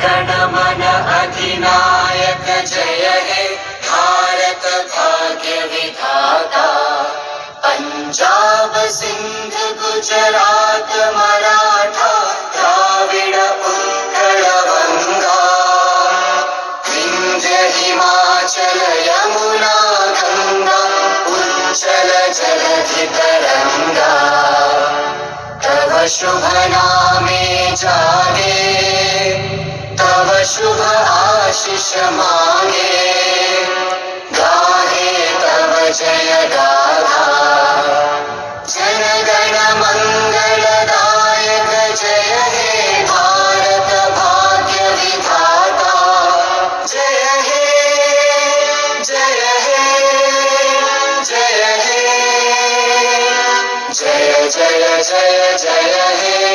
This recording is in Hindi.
गणमन अधिनायक जय हे भारत भाग्य विधाता। पंजाब सिंध गुजरात मराठा द्राविड़ उत्कल बंगा, विंध्य हिमाचल यमुना गंगा उच्चल जलधि तरंगा। तव शुभ नामे जागे, तव शुभ आशीष मांगे, गाहे तव जय गाथा। जन गण मंगलदायक जय हे भारत भाग्य विधाता। जय हे जय हे जय हे, जय जय जय जय हे।